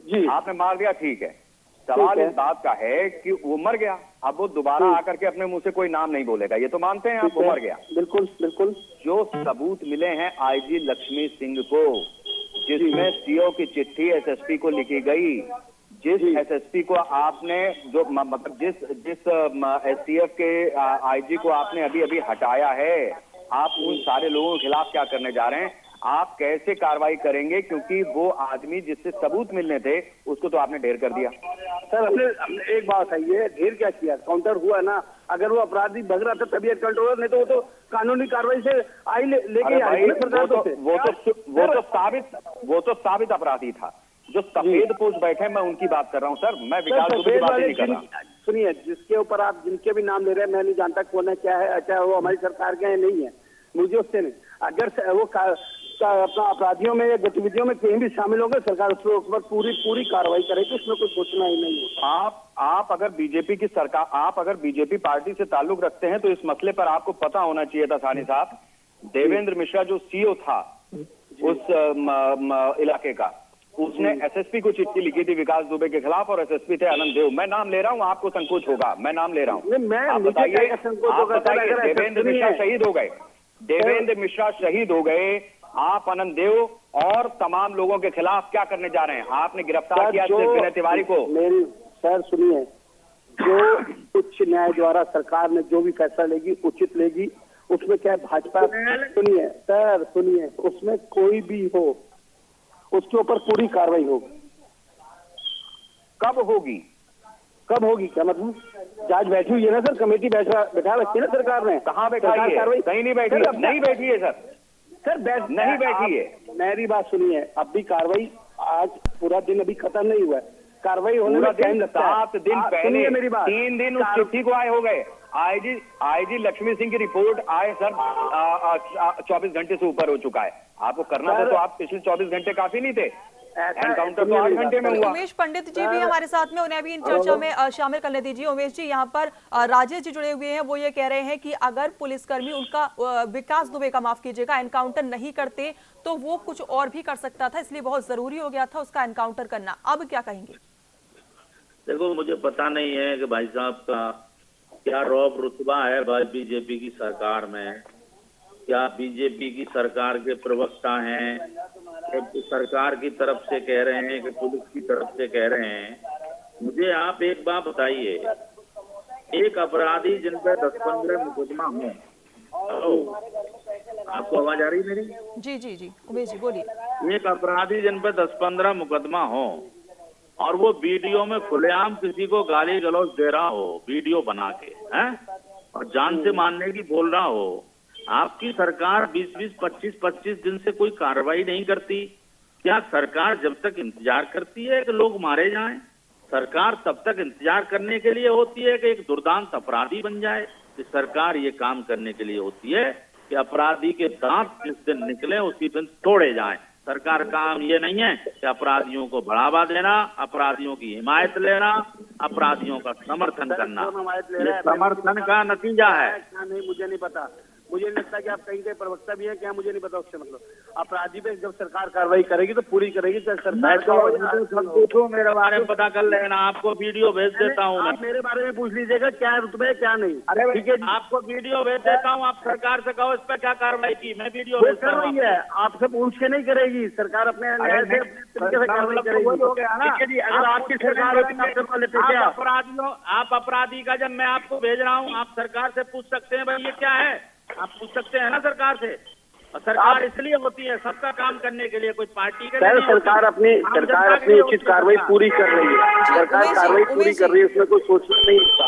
जी। आपने मार दिया, ठीक है। सवाल इस बात का है कि वो मर गया, अब वो दोबारा आकर के अपने मुंह से कोई नाम नहीं बोलेगा, ये तो मानते हैं आप, वो मर गया। बिल्कुल बिल्कुल। जो सबूत मिले हैं आईजी लक्ष्मी सिंह को, जिसमें सीओ की चिट्ठी एसएसपी को लिखी गई, जिस एसएसपी को आपने जो मतलब जिस एसटीएफ के आईजी को आपने अभी अभी हटाया है, आप उन सारे लोगों के खिलाफ क्या करने जा रहे हैं? आप कैसे कार्रवाई करेंगे? क्योंकि वो आदमी जिससे सबूत मिलने थे उसको तो आपने ढेर कर दिया। सर हमने एक बात है, ये ढेर क्या किया, काउंटर हुआ ना। अगर वो अपराधी भग रहा था तभी काउंटर हुआ, नहीं तो वो तो कानूनी कार्रवाई से आई लेके वो तो साबित अपराधी था। जो सफेद पोष बैठे, मैं उनकी बात कर रहा हूँ सर, मैं विकास दुबे की बात नहीं कर रहा। सुनिए, जिसके ऊपर आप जिनके भी नाम ले रहे हैं, मैं नहीं जानता कौन है क्या है, अच्छा वो हमारी सरकार के नहीं है, मुझे उससे नहीं। अगर वो अपना अपराधियों में या गतिविधियों में कहीं भी शामिल होंगे, सरकार उसके ऊपर पूरी कार्रवाई करेगी, उसमें कुछ सोचना ही नहीं है। आप अगर बीजेपी की सरकार, आप अगर बीजेपी पार्टी से ताल्लुक रखते हैं तो इस मसले पर आपको पता होना चाहिए था सानी साहब। देवेंद्र मिश्रा जो सीओ था उस इलाके का, उसने एसएसपी को चिट्ठी लिखी थी विकास दुबे के खिलाफ, और एसएसपी थे आनंद देव। मैं नाम ले रहा हूं, आपको संकोच होगा, मैं नाम ले रहा हूं। आप बताइए, देवेंद्र मिश्रा शहीद हो गए, देवेंद्र मिश्रा शहीद हो गए, आप आनंद देव और तमाम लोगों के खिलाफ क्या करने जा रहे हैं? आपने गिरफ्तार किया विनय तिवारी को। मेरी सर सुनिए, जो उच्च न्याय द्वारा सरकार ने जो भी फैसला लेगी उचित लेगी, उसमें क्या भाजपा, सुनिए सर सुनिए, उसमें कोई भी हो उसके ऊपर पूरी कार्रवाई होगी। कब होगी? कब होगी क्या मतलब? जांच बैठी हुई है ना सर, कमेटी बैठा रखी है ना सरकार ने। कहाँ बैठा है? कहीं नहीं बैठी, नहीं बैठी है सर, नहीं बैठी है। मेरी बात सुनिए, अब भी कार्रवाई, आज पूरा दिन अभी खत्म नहीं हुआ है, कार्रवाई होने में टाइम लगता है। 7 दिन पहले, मेरी बात, 3 दिन उस चिट्ठी को आए हो गए। आईजी लक्ष्मी सिंह की रिपोर्ट आए सर 24 घंटे से ऊपर हो चुका है। आपको करना था तो आप पिछले 24 घंटे काफी नहीं थे, एनकाउंटर तो 8 घंटे में हुआ। उमेश पंडित जी भी हमारे साथ में, उन्हें भी इन चर्चा में शामिल करने दीजिए। उमेश जी, यहाँ पर राजेश जी जुड़े हुए हैं, वो ये कह रहे हैं कि अगर पुलिसकर्मी उनका विकास दुबे का, माफ कीजिएगा, एनकाउंटर नहीं करते तो वो कुछ और भी कर सकता था, इसलिए बहुत जरूरी हो गया था उसका एनकाउंटर करना। अब क्या कहेंगे? देखो, मुझे पता नहीं है कि भाई साहब का क्या रौब रुतबा है भाई बीजेपी की सरकार में, क्या बीजेपी की सरकार के प्रवक्ता हैं, सरकार की तरफ से कह रहे हैं कि पुलिस की तरफ से कह रहे हैं। मुझे आप एक बात बताइए, एक अपराधी जिन पर 10-15 मुकदमा हो, आपको आवाज आ रही मेरी? जी जी जी उमेश जी बोलिए। एक अपराधी जिन पर 10-15 मुकदमा हो और वो वीडियो में खुलेआम किसी को गाली गलौज दे रहा हो, वीडियो बना के, हैं, और जान से मारने की बोल रहा हो, आपकी सरकार 20-20, 25-25 दिन से कोई कार्रवाई नहीं करती? क्या सरकार जब तक इंतजार करती है कि लोग मारे जाएं? सरकार तब तक इंतजार करने के लिए होती है कि एक दुर्दांत अपराधी बन जाए? कि सरकार ये काम करने के लिए होती है कि अपराधी के दांत जिस दिन निकले उसी दिन तोड़े जाएं। सरकार का काम ये नहीं है कि अपराधियों को बढ़ावा देना, अपराधियों की हिमायत लेना, अपराधियों का समर्थन करना। ये समर्थन का नतीजा है। नहीं, मुझे नहीं पता, मुझे नहीं लगता कि आप कहीं के प्रवक्ता भी है क्या, मुझे नहीं पता उससे मतलब। अपराधी पे जब सरकार कार्रवाई करेगी तो पूरी करेगी सरकार। पूछो मेरे बारे में, पता कर लेना, आपको वीडियो भेज देता हूँ। आप मेरे बारे में पूछ लीजिएगा क्या रुतबे क्या नहीं। अरे ठीक है, आपको वीडियो भेज देता हूँ, आप सरकार से कहो इस पर क्या कार्रवाई की, मैं वीडियो भेज कर रही है। आपसे पूछ के नहीं करेगी सरकार, अपने न्याय से तरीके से कार्रवाई करेगी। अगर आपकी सरकार आप अपराधी का, जब मैं आपको भेज रहा हूँ, आप सरकार से पूछ सकते हैं भाई ये क्या है, आप पूछ सकते हैं ना सरकार से। और सरकार इसलिए होती है सबका काम करने के लिए, कोई पार्टी के लिए। सरकार अपनी उचित कार्रवाई पूरी कर रही है, सरकार कार्रवाई पूरी कर रही है, उसमें कोई सोचना नहीं होता।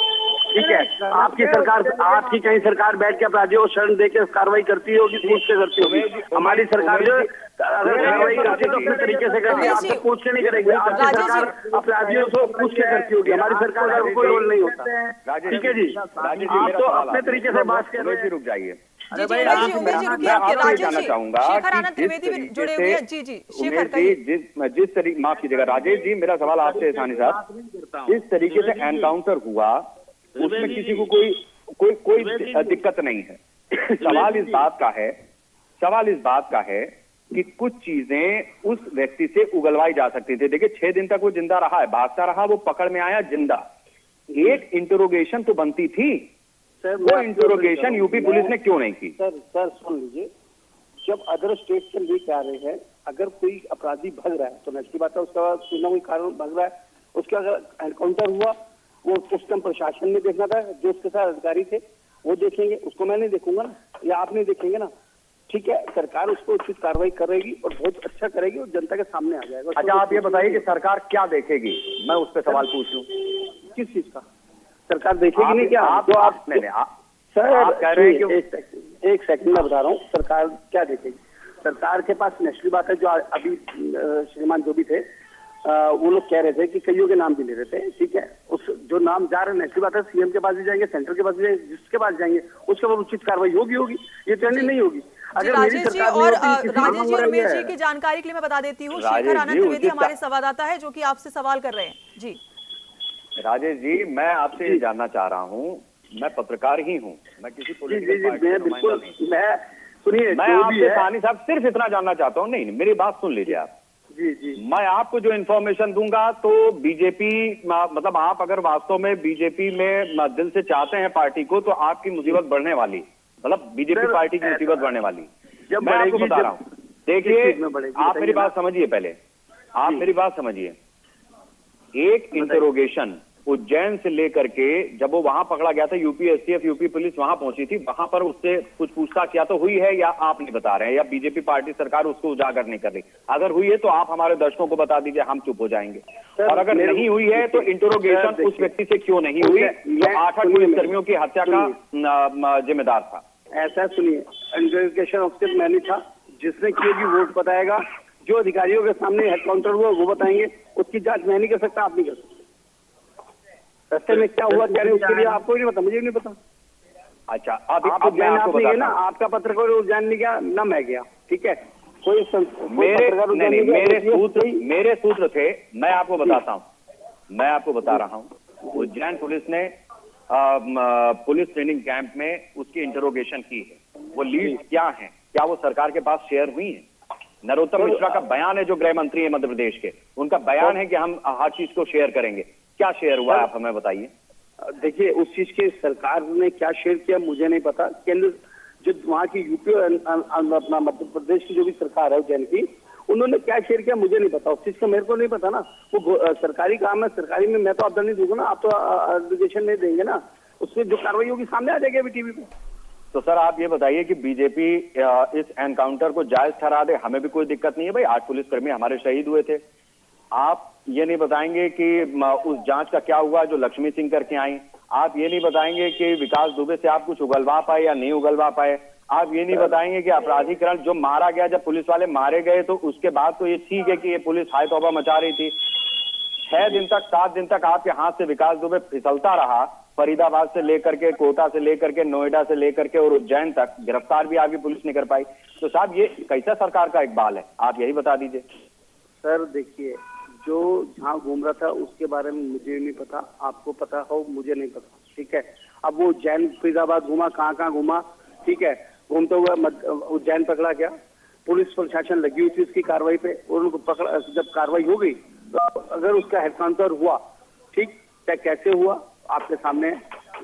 ठीक है, आपकी सरकार, आपकी कहीं सरकार बैठ के अपराधियों को शरण दे के कार्रवाई करती होगी, पूछ के करती होगी। हमारी सरकार जो अगर कार्रवाई करती है तो अपने तरीके से करती है, आपसे पूछ के नहीं करेगी। आपकी सरकार अपराधियों को पूछ के करती होगी, हमारी सरकार का कोई रोल नहीं होता। ठीक है जी, आप तो अपने तरीके से बात कर रहे हैं। रुक जाइए, जी जी राजेश चाहूंगा, शेखर आनंद त्रिवेदी भी जुड़े हुए हैं। जी जी शेखर कहिए। जिस तरीके, माफ कीजिएगा राजेश जी, मेरा सवाल आपसे सानी साहब, जिस तरीके से एनकाउंटर हुआ उसमें किसी को कोई दिक्कत नहीं है। सवाल इस बात का है कि कुछ चीजें उस व्यक्ति से उगलवाई जा सकती थी। देखिए 6 दिन तक वो जिंदा रहा है, भागता रहा, वो पकड़ में आया जिंदा। एक इंटरोगेशन तो बनती थी सर, वो इंटरोगेशन यूपी पुलिस ने क्यों नहीं की? सर सुन लीजिए, जब अदर स्टेट से लेके आ रहे हैं, अगर कोई अपराधी भाग रहा है तो नेचुरल बात है उसका कोई ना कोई कारण भाग रहा है, उसका अगर एनकाउंटर हुआ वो उस टाइम प्रशासन ने देखना था, जो उसके साथ अधिकारी थे वो देखेंगे, उसको मैं नहीं देखूंगा ना, या आप नहीं देखेंगे ना। ठीक है, सरकार उसको उचित कार्रवाई करेगी और बहुत अच्छा करेगी और जनता के सामने आ जाएगा। अच्छा आप ये बताइए कि सरकार क्या देखेगी, मैं उस पर सवाल पूछ लूं। किस चीज का सरकार देखेगी? नहीं क्या आप सर आप कह रहे हैं कि एक सेकंड में बता रहा हूँ सरकार क्या देखेगी। सरकार के पास नेशनल बात है, जो अभी श्रीमान जो भी थे वो लोग कह रहे थे कि कईयों के नाम भी ले रहे थे। ठीक है, उस जो नाम जा रहे हैं नेशनल बात है, सीएम के पास भी जाएंगे, सेंटर के पास भी जाएंगे, जिसके पास जाएंगे उसके बाद उचित कार्रवाई होगी। ये ट्रेंडिंग नहीं होगी। अगर राजेश जी और राजेश जी और उमेश जी की जानकारी के लिए मैं बता देती हूँ, शेखर आनंद त्रिवेदी हमारे संवाददाता है जो कि आपसे सवाल कर रहे हैं। जी राजेश जी, मैं आपसे ये जानना चाह रहा हूँ, मैं पत्रकार ही हूँ, मैं किसी पॉलिटिकल पार्टी का नुमाइंदा नहीं। मैं सुनिए, मैं आपसे सानी साहब सिर्फ इतना जानना चाहता हूँ, नहीं मेरी बात सुन लीजिए आप। जी मैं आपको जो इन्फॉर्मेशन दूंगा तो बीजेपी, मतलब आप अगर वास्तव में बीजेपी में दिल से चाहते हैं पार्टी को, तो आपकी मुसीबत बढ़ने वाली, मतलब बीजेपी पार्टी की मुसीबत बढ़ने वाली। मैं आपको बता रहा हूँ, देखिए आप मेरी बात समझिए, पहले आप मेरी बात समझिए। एक इंटरोगेशन उज्जैन से लेकर के जब वो वहां पकड़ा गया था, यूपी एसटीएफ यूपी पुलिस वहां पहुंची थी, वहां पर उससे कुछ पूछताछ या तो हुई है या आप नहीं बता रहे हैं, या बीजेपी पार्टी सरकार उसको उजागर नहीं कर रही। अगर हुई है तो आप हमारे दर्शकों को बता दीजिए, हम चुप हो जाएंगे। और अगर नहीं हुई है तो इंटरोगेशन उस व्यक्ति से क्यों नहीं हुई जो 8 पुलिसकर्मियों की हत्या का जिम्मेदार था? ऐसा सुनिए, इंटरोगेशन ऑफिसर मैंने था, जिसने की होगी वो बताएगा, जो अधिकारियों के सामने एनकाउंटर हुआ वो बताएंगे, उसकी जांच मैं नहीं कर सकता, आप नहीं कर सकते। रास्ते में क्या हुआ क्या नहीं उसके लिए आपको नहीं पता, मुझे भी नहीं पता। अच्छा अब आप नहीं गए ना, आपका पत्रकार उज्जैन नहीं गया ना, मैं गया। ठीक है, कोई मेरे सूत्र थे, मैं आपको बताता हूँ, मैं आपको बता रहा हूँ। उज्जैन पुलिस ने पुलिस ट्रेनिंग कैंप में उसकी इंटरोगेशन की है। वो लीड क्या है, क्या वो सरकार के पास शेयर हुई है? नरोत्तम मिश्रा का बयान है, जो गृह मंत्री है मध्य प्रदेश के, उनका बयान है कि हम हर चीज को शेयर करेंगे। क्या शेयर हुआ है, आप हमें बताइए। देखिए, उस चीज के सरकार ने क्या शेयर किया मुझे नहीं पता। केंद्र जो वहाँ की यूपी अपना मध्य प्रदेश की जो भी सरकार है उज्जैन की, उन्होंने क्या शेयर किया मुझे नहीं पता। उस चीज का मेरे को नहीं पता ना, वो सरकारी काम है, सरकारी में मैं तो आपदा नहीं दूंगा ना, आप तो एप्लीकेशन नहीं देंगे ना, उससे जो कार्रवाई होगी सामने आ जाएगी अभी टीवी पे। तो सर आप ये बताइए कि बीजेपी इस एनकाउंटर को जायज ठहरा दे, हमें भी कोई दिक्कत नहीं है भाई, 8 पुलिसकर्मी हमारे शहीद हुए थे। आप ये नहीं बताएंगे कि उस जांच का क्या हुआ जो लक्ष्मी सिंह करके आई? आप ये नहीं बताएंगे कि विकास दुबे से आप कुछ उगलवा पाए या नहीं उगलवा पाए? आप ये नहीं बताएंगे कि अपराधीकरण जो मारा गया, जब पुलिस वाले मारे गए तो उसके बाद तो ये ठीक है कि ये पुलिस हाय तौबा मचा रही थी, 6 दिन तक 7 दिन तक आपके हाथ से विकास दुबे फिसलता रहा, फरीदाबाद से लेकर के, कोटा से लेकर के, नोएडा से लेकर के और उज्जैन तक, गिरफ्तार भी आपकी पुलिस नहीं कर पाई। तो साहब ये कैसा सरकार का इकबाल है, आप यही बता दीजिए। सर देखिए, जो जहाँ घूम रहा था उसके बारे में मुझे नहीं पता, आपको पता हो मुझे नहीं पता। ठीक है, अब वो उज्जैन फरीदाबाद घूमा, कहाँ घूमा, ठीक है, घूमते हुए उज्जैन पकड़ा गया, पुलिस प्रशासन लगी हुई थी उसकी कार्रवाई पे, और उनको पकड़ा। जब कार्रवाई हो गई तो अगर उसका हेडकाउंटर हुआ, ठीक, क्या कैसे हुआ आपके सामने,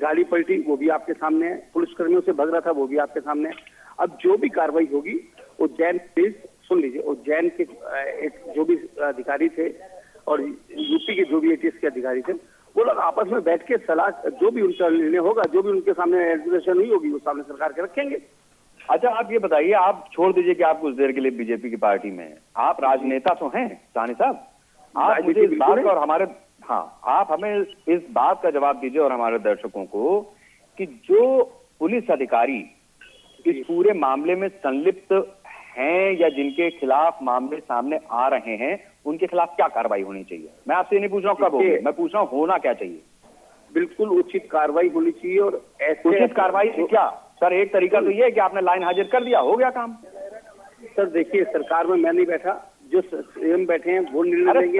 गाड़ी पलटी वो भी आपके सामने है, पुलिसकर्मियों से भग रहा था वो भी आपके सामने है। अब जो भी कार्रवाई होगी, उज्जैन पुलिस, सुन लीजिए, उज्जैन के जो भी अधिकारी थे और यूपी के जो भी एटीएस के अधिकारी थे, वो लोग आपस में बैठ के सलाह, जो भी उनका निर्णय होगा, जो भी उनके सामने एडमिशन हुई होगी वो सामने सरकार के रखेंगे। अच्छा आप ये बताइए, आप छोड़ दीजिए कि आप कुछ देर के लिए बीजेपी की पार्टी में हैं, आप राजनेता तो हैं सानी साहब, आप मुझे इस बात का और हमारे, हाँ, आप हमें इस बात का जवाब दीजिए और हमारे दर्शकों को कि जो पुलिस अधिकारी इस पूरे मामले में संलिप्त हैं या जिनके खिलाफ मामले सामने आ रहे हैं, उनके खिलाफ क्या कार्रवाई होनी चाहिए? मैं आपसे ये नहीं पूछ रहा हूँ कब होगी, मैं पूछ रहा हूँ होना क्या चाहिए। बिल्कुल उचित कार्रवाई होनी चाहिए। और ऐसे उचित कार्रवाई क्या सर? एक तरीका तो ये है कि आपने लाइन हाजिर कर दिया, हो गया काम। सर देखिए, सरकार में मैं नहीं बैठा, जो सीएम बैठे हैं वो निर्णय लेंगे।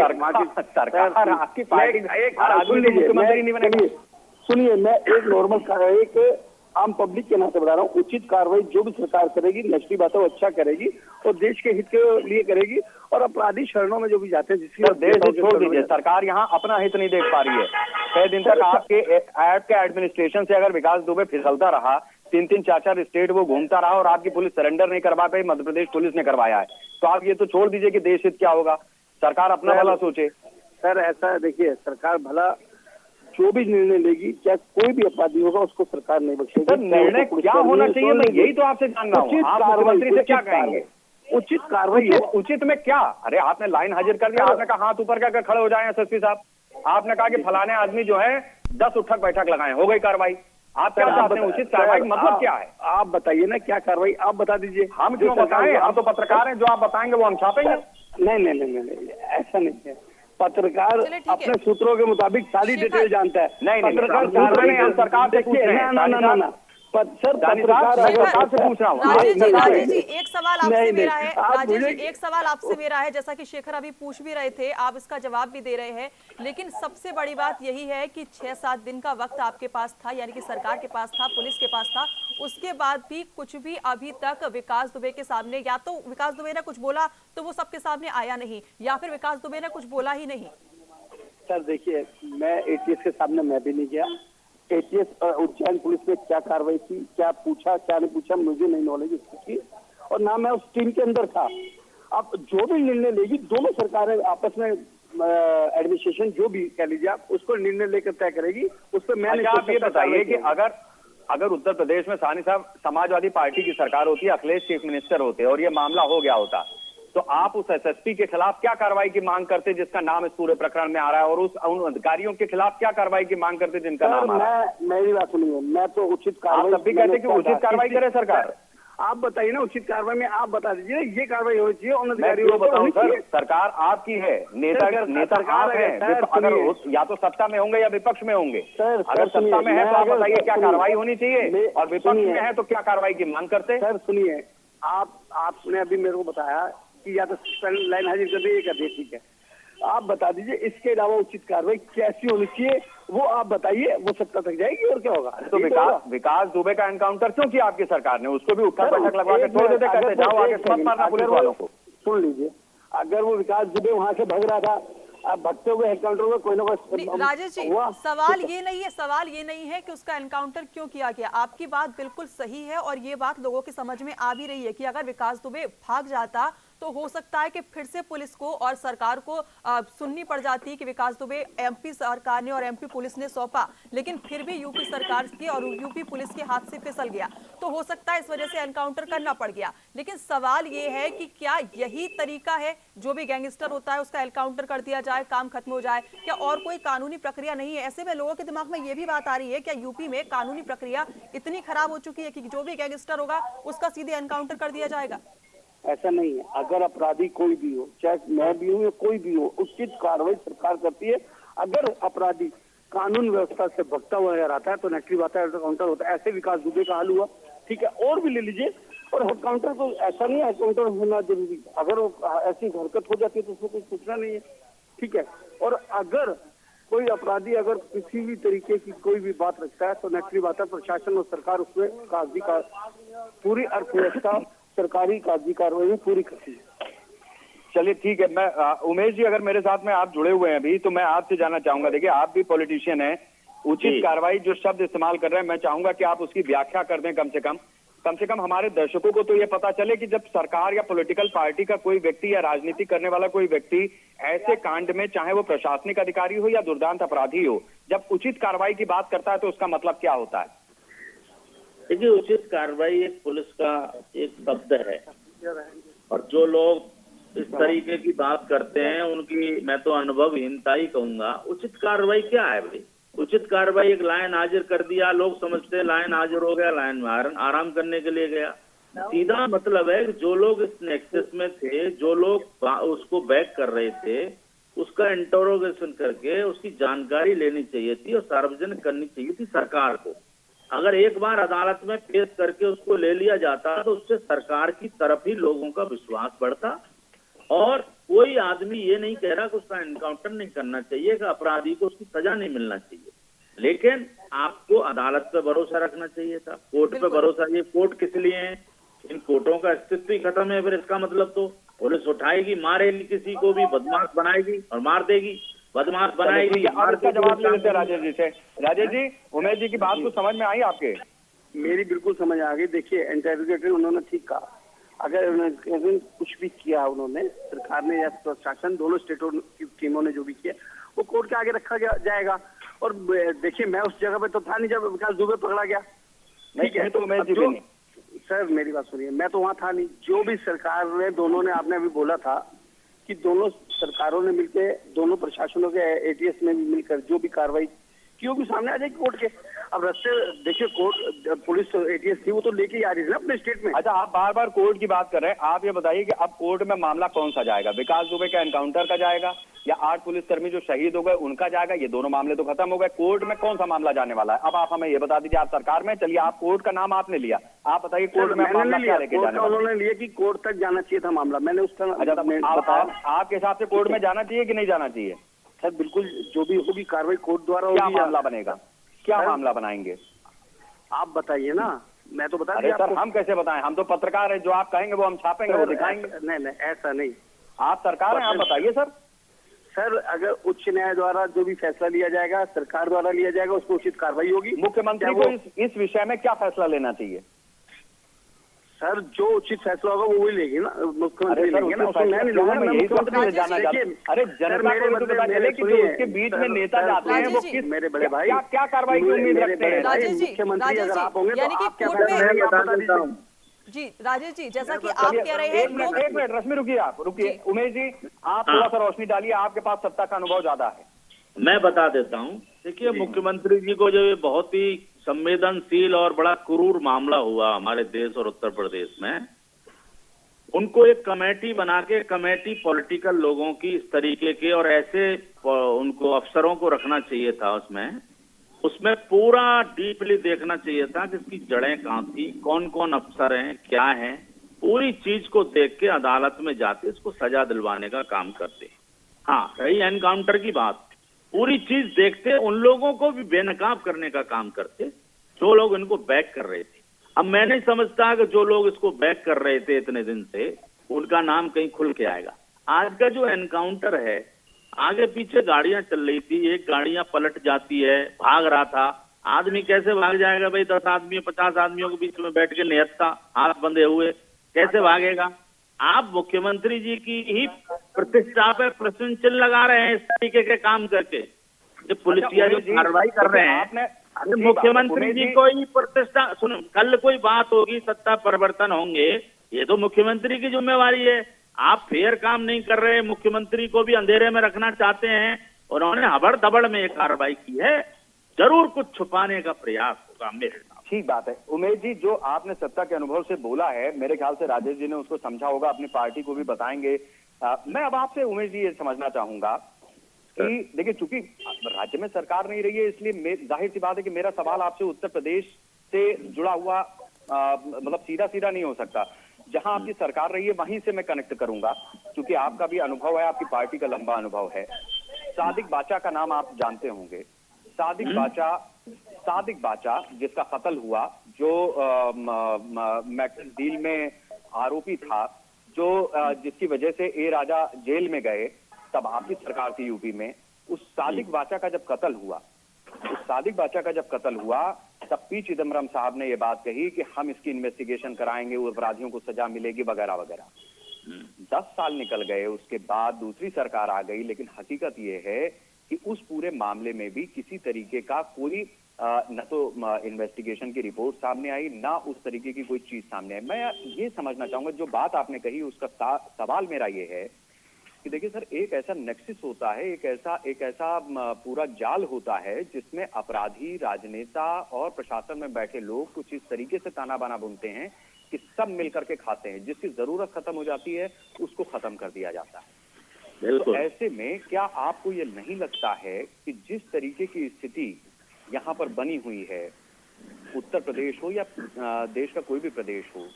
सरकार आपकी पार्टी मुख्यमंत्री नहीं बनेगी। सुनिए, मैं एक नॉर्मल, एक आम पब्लिक के नाते बता रहा हूँ, उचित कार्रवाई जो भी सरकार करेगी, नेचुरली बात है वो अच्छा करेगी और देश के हित के लिए करेगी। और अपराधी शरणों में जो भी जाते हैं, जिसकी देश हित छोड़ दीजिए, सरकार यहाँ अपना हित नहीं देख पा रही है। 6 दिन तक आपके एडमिनिस्ट्रेशन से अगर विकास दुबे फिसलता रहा, 3-3 4-4 स्टेट वो घूमता रहा और आपकी पुलिस सरेंडर नहीं करवा पाई, मध्य प्रदेश पुलिस ने करवाया है, तो आप ये तो छोड़ दीजिए कि देश हित क्या होगा, सरकार अपना भला सोचे। सर ऐसा देखिए, सरकार भला जो भी निर्णय लेगी, चाहे कोई भी अपराधी होगा उसको सरकार नहीं बख्शेगी। सर निर्णय क्या होना चाहिए, मैं यही तो आपसे जान रहा हूँ, आप मुख्यमंत्री से क्या कहेंगे? उचित कार्रवाई। उचित में क्या? अरे आपने लाइन हाजिर कर दिया, आपने कहा हाथ ऊपर करके खड़े हो जाए एसएसपी साहब, आपने कहा कि फलाने आदमी जो है 10 उठक बैठक लगाए, हो गई कार्रवाई। आप क्या चाहते हैं? उचित कार्रवाई मतलब क्या है? आप बताइए ना, क्या कार्रवाई आप बता दीजिए। हम क्यों बताएं? हम तो पत्रकार हैं, जो आप बताएंगे वो हम छापेंगे। नहीं, ऐसा नहीं है। पत्रकार अपने सूत्रों के मुताबिक सारी डिटेल जानता है। नहीं, पत्रकार सरकार से पूछ रहे हैं। राजेश जी एक सवाल आपसे मेरा है, राजेश जी एक सवाल आपसे मेरा है, जैसा कि शेखर अभी पूछ भी रहे थे, आप इसका जवाब भी दे रहे हैं, लेकिन सबसे बड़ी बात यही है कि 6-7 दिन का वक्त आपके पास था, यानी कि सरकार के पास था, पुलिस के पास था, उसके बाद भी कुछ भी अभी तक विकास दुबे के सामने, या तो विकास दुबे ने कुछ बोला तो वो सबके सामने आया नहीं, या फिर विकास दुबे ने कुछ बोला ही नहीं। सर देखिए, मैं एटीएस के सामने मैं भी नहीं गया। एटीएस उज्जैन पुलिस ने क्या कार्रवाई की, क्या पूछा, क्या नहीं पूछा, मुझे नहीं नॉलेज इसकी, और ना मैं उस टीम के अंदर था। अब जो भी निर्णय लेगी, दोनों सरकारें आपस में एडमिनिस्ट्रेशन जो भी कह लीजिए आप, उसको निर्णय लेकर तय करेगी। उस पर मैं आप ये बताइए कि अगर उत्तर प्रदेश में साहनी साहब समाजवादी पार्टी की सरकार होती है, अखिलेश चीफ मिनिस्टर होते और ये मामला हो गया होता, तो आप उस एसएसपी के खिलाफ क्या कार्रवाई की मांग करते जिसका नाम इस पूरे प्रकरण में आ रहा है, और उन अधिकारियों के खिलाफ क्या कार्रवाई की मांग करते जिनका नाम आ रहा है? मेरी बात सुनिए, मैं तो उचित कार्रवाई, आप तब भी कहते कि उचित कार्रवाई करे सरकार। आप बताइए ना, उचित कार्रवाई में आप बता दीजिए ये कार्रवाई होनी चाहिए उन अधिकारियों को। बताऊं सर, सरकार आपकी है, नेता आप हैं, अगर या तो सत्ता में होंगे या विपक्ष में होंगे। अगर सत्ता में है तो आप बताइए क्या कार्रवाई होनी चाहिए, और विपक्ष में है तो क्या कार्रवाई की मांग करते? सर सुनिए, आपने अभी मेरे को बताया कि या तो लाइन हाजिर कर दिए, कर दिए, ठीक है, आप बता दीजिए इसके अलावा उचित कार्रवाई कैसी होनी चाहिए, वो आप बताइए, वो सत्ता तक जाएगी और क्या होगा। तो विकास दुबे का एनकाउंटर क्यों किया आपकी सरकार ने? उसको भी उठा बैठक लगवा के छोड़ देते, कहते जाओ आगे मत मारना पुलिस वालों को। सुन लीजिए, अगर वो विकास दुबे वहां से भाग रहा था, अब भगते हुए एनकाउंटर में कोई ना कोई। राजेश जी सवाल ये नहीं है कि उसका एनकाउंटर क्यों किया गया, आपकी बात बिल्कुल सही है और ये बात लोगों की समझ में आ भी रही है कि अगर विकास दुबे भाग जाता तो हो सकता है कि फिर से पुलिस को और सरकार को सुननी पड़ जाती कि विकास दुबे एमपी सरकार ने और एमपी पुलिस ने सौंपा, लेकिन फिर भी यूपी सरकार की और यूपी पुलिस के हाथ से फिसल गया, तो हो सकता है इस वजह से एनकाउंटर करना पड़ गया। लेकिन सवाल ये है कि क्या यही तरीका है, जो भी गैंगस्टर होता है उसका एनकाउंटर कर दिया जाए, काम खत्म हो जाए, क्या और कोई कानूनी प्रक्रिया नहीं है? ऐसे में लोगों के दिमाग में ये भी बात आ रही है, क्या यूपी में कानूनी प्रक्रिया इतनी खराब हो चुकी है कि जो भी गैंगस्टर होगा उसका सीधे एनकाउंटर कर दिया जाएगा? ऐसा नहीं है, अगर अपराधी कोई भी हो, चाहे मैं भी हूँ या कोई भी हो, उचित कार्रवाई सरकार करती है। अगर अपराधी कानून व्यवस्था से भगता हुआ नजर आता है तो नेचुरली बात है एनकाउंटर होता है। ऐसे विकास दुबे का हाल हुआ, ठीक है, और भी ले लीजिए। और एनकाउंटर तो ऐसा नहीं है एनकाउंटर होना जरूरी, अगर ऐसी हरकत हो जाती है तो उसको कुछ पूछना नहीं है, ठीक है। और अगर कोई अपराधी अगर किसी भी तरीके की कोई भी बात रखता है तो नेचुरली बात है प्रशासन और सरकार उसमें कागजी का पूरी अर्थव्यवस्था सरकारी कागजी कार्रवाई में पूरी करती है। चलिए ठीक है, मैं उमेश जी अगर मेरे साथ में आप जुड़े हुए हैं अभी, तो मैं आपसे जानना चाहूंगा, देखिए आप भी पॉलिटिशियन हैं, उचित कार्रवाई जो शब्द इस्तेमाल कर रहे हैं, मैं चाहूंगा कि आप उसकी व्याख्या कर दें। कम से कम हमारे दर्शकों को तो ये पता चले कि जब सरकार या पॉलिटिकल पार्टी का कोई व्यक्ति या राजनीति करने वाला कोई व्यक्ति ऐसे कांड में, चाहे वो प्रशासनिक अधिकारी हो या दुर्दांत अपराधी हो, जब उचित कार्रवाई की बात करता है तो उसका मतलब क्या होता है? देखिए, उचित कार्रवाई एक पुलिस का एक शब्द है, और जो लोग इस तरीके की बात करते हैं उनकी मैं तो अनुभवहीनता ही कहूंगा। उचित कार्रवाई क्या है भाई? उचित कार्रवाई एक लाइन हाजिर कर दिया, लोग समझते हैं लाइन हाजिर हो गया, लाइन में आराम करने के लिए गया। सीधा मतलब है कि जो लोग इस नेक्सस में थे, जो लोग उसको बैक कर रहे थे, उसका इंटरोगेशन करके उसकी जानकारी लेनी चाहिए थी और सार्वजनिक करनी चाहिए थी सरकार को। अगर एक बार अदालत में पेश करके उसको ले लिया जाता तो उससे सरकार की तरफ ही लोगों का विश्वास बढ़ता, और कोई आदमी ये नहीं कह रहा कि उसका एनकाउंटर नहीं करना चाहिए, कि अपराधी को उसकी सजा नहीं मिलना चाहिए। लेकिन आपको अदालत पे भरोसा रखना चाहिए था, कोर्ट पे भरोसा। ये कोर्ट किस लिए है? इन कोर्टों का अस्तित्व ही खत्म है। फिर इसका मतलब तो पुलिस उठाएगी, मारेगी, किसी को भी बदमाश बनाएगी और मार देगी, बदमाश बनाएगी। आप इसका जवाब ले लेते हैं राजेश जी से। राजेश जी, उमेश जी की बात को समझ में आई आपके? मेरी बिल्कुल समझ आ गई। देखिए, इंटेरोगेटर उन्होंने ठीक कहा। अगर उन्होंने कुछ भी किया, उन्होंने सरकार ने या प्रशासन, दोनों स्टेटों की टीमों ने जो भी किया, वो कोर्ट के आगे रखा जाएगा। और देखिए, मैं उस जगह पे तो था नहीं जब विकास दुबे पकड़ा गया। नहीं है तो उमेश जी भी नहीं। सर मेरी बात सुनिए, मैं तो वहाँ था नहीं। जो भी सरकार ने, दोनों ने, आपने अभी बोला था कि दोनों सरकारों ने मिलकर, दोनों प्रशासनों के एटीएस में मिलकर जो भी कार्रवाई की होगी सामने आ जाएगी कोर्ट के। अब रस्ते देखिए, कोर्ट, पुलिस एटीएस थी, वो तो लेके ही आ रही थी ना अपने स्टेट में। अच्छा, आप बार बार कोर्ट की बात कर रहे हैं। आप ये बताइए कि अब कोर्ट में मामला कौन सा जाएगा? विकास दुबे का एनकाउंटर का जाएगा या 8 पुलिसकर्मी जो शहीद हो गए उनका जाएगा? ये दोनों मामले तो खत्म हो गए। कोर्ट में कौन सा मामला जाने वाला है? अब आप हमें ये बता दीजिए। आप सरकार में, चलिए आप कोर्ट का नाम आपने लिया, आप बताइए कोर्ट में मामला क्या लेके जाने वाला? उन्होंने लिया कि कोर्ट तक जाना चाहिए था मामला। मैंने उसका आपके हिसाब से कोर्ट में जाना चाहिए कि नहीं जाना चाहिए? सर बिल्कुल, जो भी होगी कार्रवाई कोर्ट द्वारा होगी। क्या मामला बनेगा? क्या मामला बनाएंगे? आप बताइए ना, मैं तो बता अरे सर, हम कैसे बताएं? हम तो पत्रकार हैं, जो आप कहेंगे वो हम छापेंगे, वो दिखाएंगे। नहीं, ऐसा नहीं। आप सरकार हैं, आप बताइए सर। सर, अगर उच्च न्यायालय द्वारा जो भी फैसला लिया जाएगा, सरकार द्वारा लिया जाएगा, उस पर उचित कार्रवाई होगी। मुख्यमंत्री को इस विषय में क्या फैसला लेना चाहिए? सर, जो उचित फैसला होगा वो वही लेगी ना, मुख्यमंत्री लेंगे ना। मुख्यमंत्री जाना चाहते हैं। अरे जनता को भी तो पता चले कि जो उसके बीच में नेता जाते हैं वो किस, मेरे बड़े भाई, क्या कार्रवाई की उम्मीद रखते हैं? मुख्यमंत्री अगर आप होंगे तो आप क्या जी राजेश जी, जैसा कि आप कह रहे हैं, एक मिनट रश्मि, रुकिए, आप रुकिए। उमेश जी, आप थोड़ा सा रोशनी डालिए, आपके पास सत्ता का अनुभव ज्यादा है। मैं बता देता हूँ। देखिए, मुख्यमंत्री जी को जो ये बहुत ही संवेदनशील और बड़ा क्रूर मामला हुआ हमारे देश और उत्तर प्रदेश में, उनको एक कमेटी बना के, कमेटी पॉलिटिकल लोगों की इस तरीके के और ऐसे उनको अफसरों को रखना चाहिए था उसमें पूरा डीपली देखना चाहिए था कि इसकी जड़ें कहाँ थी, कौन कौन अफसर हैं, क्या हैं, पूरी चीज को देख के अदालत में जाते इसको सजा दिलवाने का काम करते। हाँ, रही एनकाउंटर की बात, पूरी चीज देखते, उन लोगों को भी बेनकाब करने का काम करते जो लोग इनको बैक कर रहे थे। अब मैं नहीं समझता कि जो लोग इसको बैक कर रहे थे इतने दिन से, उनका नाम कहीं खुल के आएगा। आज का जो एनकाउंटर है, आगे पीछे गाड़ियां चल रही थी, एक गाड़ियां पलट जाती है, भाग रहा था आदमी, कैसे भाग जाएगा भाई? 10 आदमी 50 आदमियों के बीच में बैठ के निहत्था हाथ बंधे हुए कैसे भागेगा? आप मुख्यमंत्री जी की ही प्रतिष्ठा पे प्रश्न चिन्ह लगा रहे हैं इस तरीके के काम करके। जो पुलिसिया जो कार्रवाई कर रहे हैं, मुख्यमंत्री जी को ही प्रतिष्ठा, सुनो, कल कोई बात होगी, सत्ता परिवर्तन होंगे, ये तो मुख्यमंत्री की जिम्मेवारी है। आप फेयर काम नहीं कर रहे, मुख्यमंत्री को भी अंधेरे में रखना चाहते हैं। उन्होंने हबड़ दबड़ में ये कार्रवाई की है, जरूर कुछ छुपाने का प्रयास होगा मेरे हिसाब। ठीक बात है उमेश जी, जो आपने सत्ता के अनुभव से बोला है, मेरे ख्याल से राजेश जी ने उसको समझा होगा, अपनी पार्टी को भी बताएंगे। मैं अब आपसे उमेश जी ये समझना चाहूंगा कि देखिए, चूंकि राज्य में सरकार नहीं रही है, इसलिए जाहिर सी बात है कि मेरा सवाल आपसे उत्तर प्रदेश से जुड़ा हुआ मतलब सीधा नहीं हो सकता। जहां आपकी सरकार रही है वहीं से मैं कनेक्ट करूंगा, क्योंकि आपका भी अनुभव है, आपकी पार्टी का लंबा अनुभव है। सादिक बाचा का नाम आप जानते होंगे। सादिक बाचा जिसका कत्ल हुआ, जो मैक्सिस डील में आरोपी था, जो जिसकी वजह से ए राजा जेल में गए, तब आपकी सरकार थी यूपी में। उस सादिक बाचा का जब कत्ल हुआ, तब पी चिदम्बरम साहब ने ये बात कही कि हम इसकी इन्वेस्टिगेशन कराएंगे, वो अपराधियों को सजा मिलेगी वगैरह वगैरह। 10 साल निकल गए, उसके बाद दूसरी सरकार आ गई, लेकिन हकीकत ये है कि उस पूरे मामले में भी किसी तरीके का कोई न तो इन्वेस्टिगेशन की रिपोर्ट सामने आई, ना उस तरीके की कोई चीज सामने आई। मैं ये समझना चाहूंगा, जो बात आपने कही उसका सवाल मेरा ये है कि देखिए सर, एक ऐसा नेक्सस होता है, एक ऐसा पूरा जाल होता है जिसमें अपराधी, राजनेता और प्रशासन में बैठे लोग कुछ इस तरीके से ताना बाना बुनते हैं कि सब मिलकर के खाते हैं, जिसकी जरूरत खत्म हो जाती है उसको खत्म कर दिया जाता है। तो ऐसे में क्या आपको ये नहीं लगता है कि जिस तरीके की स्थिति यहाँ पर बनी हुई है, उत्तर प्रदेश हो या देश का कोई भी प्रदेश हो,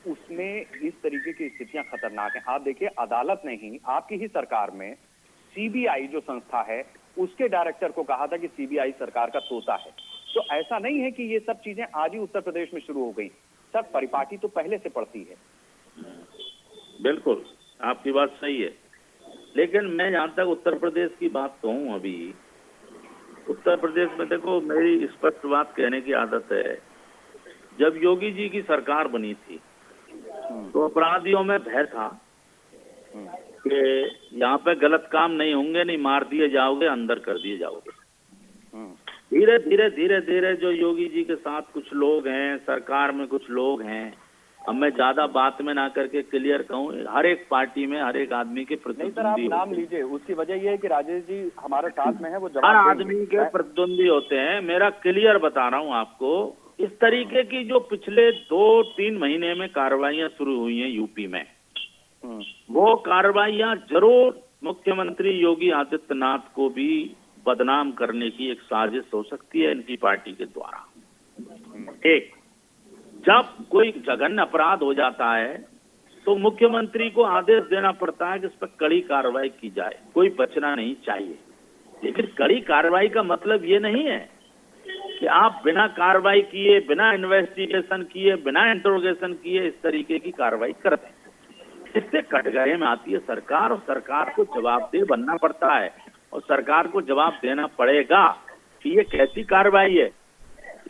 उसमें इस तरीके की स्थितियां खतरनाक हैं। आप देखिए, अदालत ने ही, आपकी ही सरकार में सीबीआई जो संस्था है उसके डायरेक्टर को कहा था कि सीबीआई सरकार का तोता है। तो ऐसा नहीं है कि ये सब चीजें आज ही उत्तर प्रदेश में शुरू हो गई सर, परिपाटी तो पहले से पड़ती है। बिल्कुल आपकी बात सही है, लेकिन मैं जहां तक उत्तर प्रदेश की बात कहूं, अभी उत्तर प्रदेश में देखो, मेरी स्पष्ट बात कहने की आदत है। जब योगी जी की सरकार बनी थी तो अपराधियों में भय था कि यहाँ पे गलत काम नहीं होंगे, नहीं मार दिए जाओगे, अंदर कर दिए जाओगे। धीरे धीरे धीरे धीरे जो योगी जी के साथ कुछ लोग हैं, सरकार में कुछ लोग हैं, अब मैं ज्यादा बात में ना करके क्लियर कहूँ, हर एक पार्टी में हर एक आदमी के प्रतिद्वंदी, आप नाम लीजिए, उसकी वजह यह है कि राजेश जी हमारे साथ में है, वो हर आदमी के प्रतिद्वंदी होते हैं। मेरा क्लियर बता रहा हूँ आपको, इस तरीके की जो पिछले 2-3 महीने में कार्रवाइयां शुरू हुई हैं यूपी में, वो कार्रवाइयां जरूर मुख्यमंत्री योगी आदित्यनाथ को भी बदनाम करने की एक साजिश हो सकती है इनकी पार्टी के द्वारा। एक, जब कोई जघन्य अपराध हो जाता है तो मुख्यमंत्री को आदेश देना पड़ता है कि इस पर कड़ी कार्रवाई की जाए, कोई बचना नहीं चाहिए। लेकिन कड़ी कार्रवाई का मतलब ये नहीं है कि आप बिना कार्रवाई किए, बिना इन्वेस्टिगेशन किए, बिना इंट्रोगेशन किए इस तरीके की कार्रवाई करते हैं। इससे कटघरे में आती है सरकार, और सरकार को जवाबदेह बनना पड़ता है, और सरकार को जवाब देना पड़ेगा कि ये कैसी कार्रवाई है।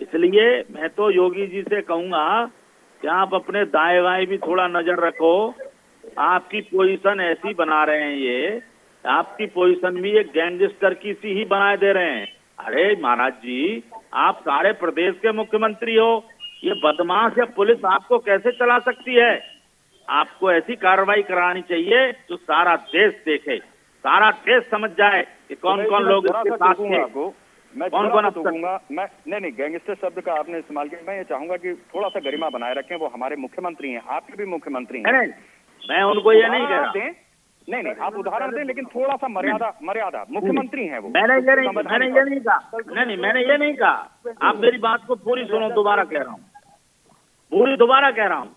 इसलिए मैं तो योगी जी से कहूंगा कि आप अपने दाएं बाएं भी थोड़ा नजर रखो। आपकी पोजीशन ऐसी बना रहे हैं, ये आपकी पोजीशन भी एक गैंगस्टर की सी ही बना दे रहे हैं। अरे महाराज जी, आप सारे प्रदेश के मुख्यमंत्री हो, ये बदमाश या पुलिस आपको कैसे चला सकती है? आपको ऐसी कार्रवाई करानी चाहिए जो सारा देश देखे, सारा देश समझ जाए कि कौन कौन लोग इसके साथ हैं, मैं कौन कौन कहूंगा। मैं नहीं, गैंगस्टर शब्द का आपने इस्तेमाल किया, मैं ये चाहूंगा कि थोड़ा सा गरिमा बनाए रखें, वो हमारे मुख्यमंत्री हैं, आपके भी मुख्यमंत्री हैं। मैं उनको ये नहीं कह रहा, नहीं, आप उदाहरण दें, लेकिन थोड़ा सा मर्यादा मुख्यमंत्री हैं वो। मैंने ये नहीं कहा, नहीं, मैंने ये नहीं कहा। आप मेरी बात को पूरी सुनो, दोबारा कह रहा हूँ, पूरी दोबारा कह रहा हूँ।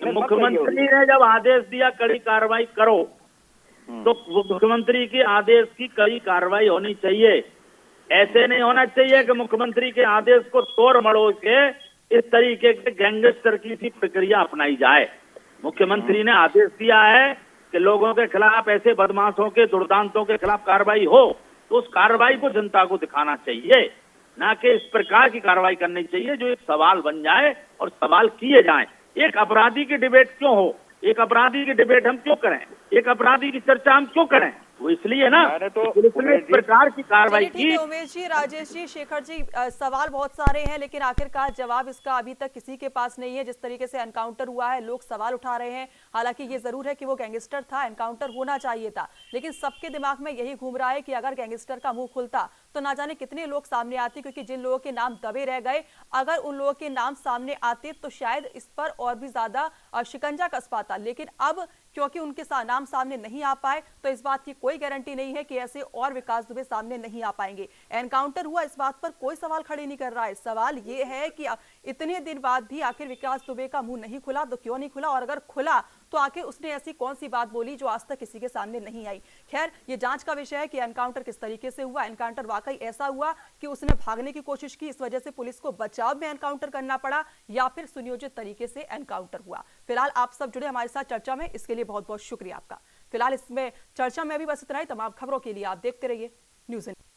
मुख्यमंत्री ने जब आदेश दिया कड़ी कार्रवाई करो, तो मुख्यमंत्री के आदेश की कड़ी कार्रवाई होनी चाहिए। ऐसे नहीं होना चाहिए कि मुख्यमंत्री के आदेश को तोड़ मड़ोड़ के इस तरीके के गैंगस्टर की सी प्रक्रिया अपनाई जाए। मुख्यमंत्री ने आदेश दिया है कि लोगों के खिलाफ, ऐसे बदमाशों के, दुर्दांतों के खिलाफ कार्रवाई हो, तो उस कार्रवाई को जनता को दिखाना चाहिए, ना कि इस प्रकार की कार्रवाई करनी चाहिए जो एक सवाल बन जाए और सवाल किए जाएं। एक अपराधी की डिबेट क्यों हो? एक अपराधी की डिबेट हम क्यों करें? एक अपराधी की चर्चा हम क्यों करें? वो इसलिए ना पुलिस ने इस प्रकार की कार्रवाई की। उमेश जी, राजेश जी, शेखर जी, सवाल बहुत सारे हैं, लेकिन आखिरकार जवाब इसका अभी तक किसी के पास नहीं है। जिस तरीके से एनकाउंटर हुआ है, लोग सवाल उठा रहे हैं। हालांकि ये जरूर है कि वो गैंगस्टर था, एनकाउंटर होना चाहिए था, लेकिन सबके दिमाग में यही घूम रहा है कि अगर गैंगस्टर का मुंह खुलता तो ना जाने कितने लोग सामने आते, क्योंकि जिन लोगों के नाम दबे रह गए, अगर उन लोगों के नाम सामने आते तो शायद इस पर और भी ज्यादा शिकंजा कस पाता। लेकिन अब क्योंकि उनके नाम सामने नहीं आ पाए, तो इस बात की कोई गारंटी नहीं है कि ऐसे और विकास दुबे सामने नहीं आ पाएंगे। एनकाउंटर हुआ, इस बात पर कोई सवाल खड़े नहीं कर रहा है। सवाल ये है कि इतने दिन बाद भी आखिर विकास दुबे का मुंह नहीं खुला, तो क्यों नहीं खुला, और अगर खुला तो आखिर उसने ऐसी कौन सी बात बोली जो आज तक किसी के सामने नहीं आई। खैर, ये जांच का विषय है कि एनकाउंटर किस तरीके से हुआ। एनकाउंटर वाकई ऐसा हुआ कि उसने भागने की कोशिश की, इस वजह से पुलिस को बचाव में एनकाउंटर करना पड़ा, या फिर सुनियोजित तरीके से एनकाउंटर हुआ। फिलहाल आप सब जुड़े हमारे साथ चर्चा में, इसके लिए बहुत बहुत शुक्रिया आपका। फिलहाल इसमें चर्चा में अभी बस इतना ही। तमाम खबरों के लिए आप देखते रहिए न्यूज़ इंडिया।